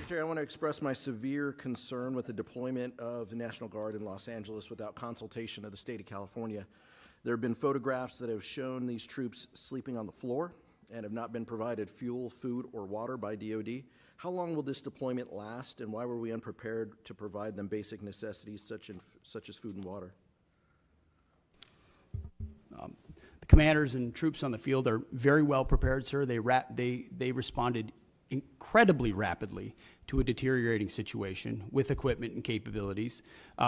Secretary, I want to express my severe concern with the deployment of the National Guard in Los Angeles without consultation of the state of California. There have been photographs that have shown these troops sleeping on the floor and have not been provided fuel, food, or water by DoD. How long will this deployment last, and why were we unprepared to provide them basic necessities such as food and water? The commanders and troops on the field are very well prepared, sir. They responded incredibly rapidly to a deteriorating situation with equipment and capabilities.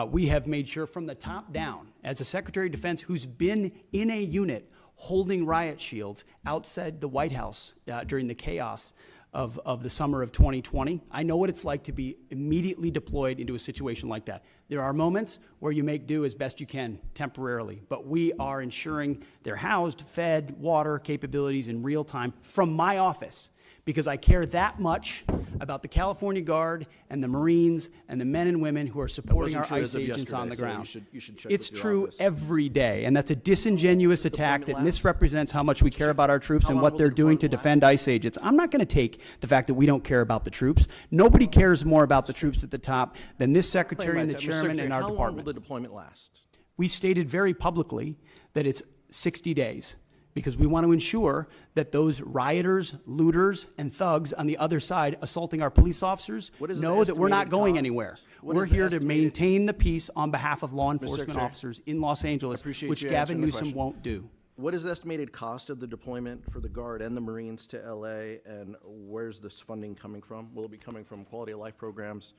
We have made sure from the top down, as a Secretary of Defense who's been in a unit holding riot shields outside the White House during the chaos of the summer of 2020. I know what it's like to be immediately deployed into a situation like that. There are moments where you make do as best you can temporarily, but we are ensuring they're housed, fed, water capabilities in real time from my office, because I care that much about the California Guard and the Marines and the men and women who are supporting our ICE agents on the ground. You should check it's with your true office. Every day, and that's a disingenuous attack that misrepresents how much we care about our troops and what they're doing to defend ICE agents. I'm not going to take the fact that we don't care about the troops. Nobody cares more about the troops at the top than this Secretary and the Chairman and our department. How long will the deployment last? We stated very publicly that it's 60 days. Because we want to ensure that those rioters, looters, and thugs on the other side assaulting our police officers know that we're not going anywhere. We're here to maintain the peace on behalf of law enforcement officers in Los Angeles, which Gavin Newsom won't do. What is the estimated cost of the deployment for the Guard and the Marines to LA, and where's this funding coming from? Will it be coming from quality of life programs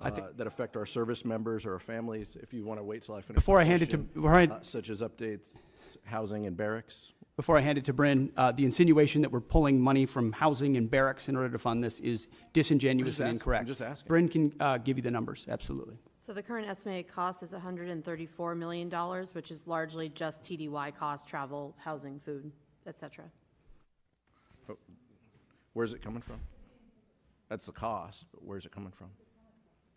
that affect our service members or our families? If you want to wait till I finish. Before I hand it to such as updates, housing and barracks. Before I hand it to Bryn, the insinuation that we're pulling money from housing and barracks in order to fund this is disingenuous and incorrect. I'm just asking. Bryn can give you the numbers, absolutely. So the current estimated cost is $134 million, which is largely just TDY costs, travel, housing, food, et cetera. Where's it coming from? That's the cost, but where's it coming from?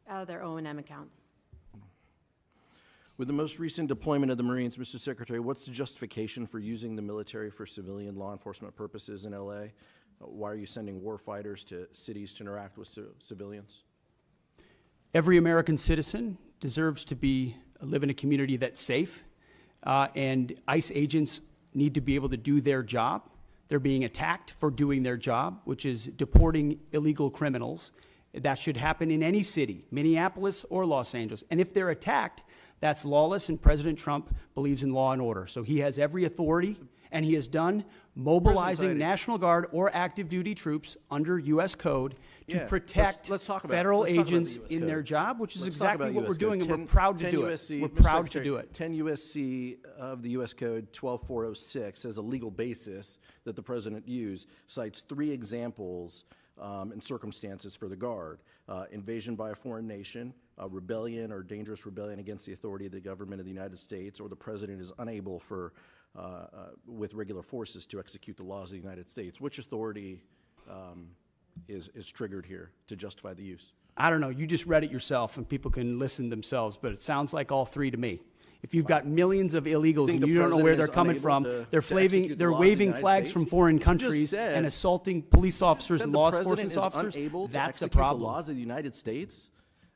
Out of their O&M accounts. With the most recent deployment of the Marines, Mr. Secretary, what's the justification for using the military for civilian law enforcement purposes in LA? Why are you sending war fighters to cities to interact with civilians? Every American citizen deserves to live in a community that's safe, and ICE agents need to be able to do their job. They're being attacked for doing their job, which is deporting illegal criminals. That should happen in any city, Minneapolis or Los Angeles. And if they're attacked, that's lawless, and President Trump believes in law and order. So he has every authority, and he has done mobilizing National Guard or active duty troops under U.S. code to protect federal agents in their job, which is exactly what we're doing, and we're proud to do it. We're proud to do it. 10 U.S.C. of the U.S. Code 12406 as a legal basis that the President used cites 3 examples and circumstances for the Guard: invasion by a foreign nation, rebellion or dangerous rebellion against the authority of the government of the United States, or the President is unable with regular forces to execute the laws of the United States. Which authority is triggered here to justify the use? I don't know. You just read it yourself, and people can listen themselves, but it sounds like all 3 to me. If you've got millions of illegals and you don't know where they're coming from, they're waving flags from foreign countries and assaulting police officers and law enforcement officers, that's a problem. The laws of the United States?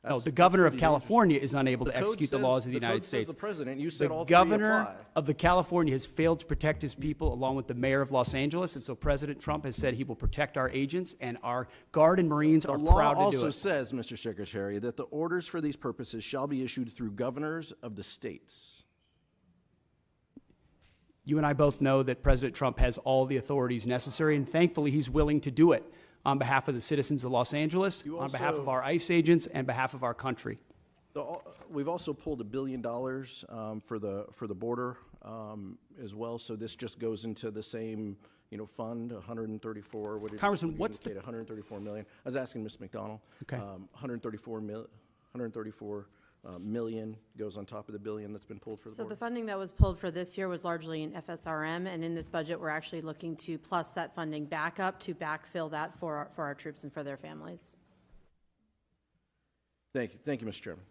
No, the governor of California is unable to execute the laws of the United States. The President, you said all three apply. The governor of the California has failed to protect his people, along with the mayor of Los Angeles, and so President Trump has said he will protect our agents, and our Guard and Marines are proud to do it. The law also says, Mr. Secretary, that the orders for these purposes shall be issued through governors of the states. You and I both know that President Trump has all the authorities necessary, and thankfully he's willing to do it on behalf of the citizens of Los Angeles, on behalf of our ICE agents, and behalf of our country. We've also pulled $1 billion for the border as well. So this just goes into the same fund, 134. What did Congressman, what's the 134 million? I was asking Ms. McDonald. Okay. 134 million goes on top of the billion that's been pulled for the So border. the funding that was pulled for this year was largely in FSRM, and in this budget, we're actually looking to plus that funding back up to backfill that for our troops and for their families. Thank you, Mr. Chairman.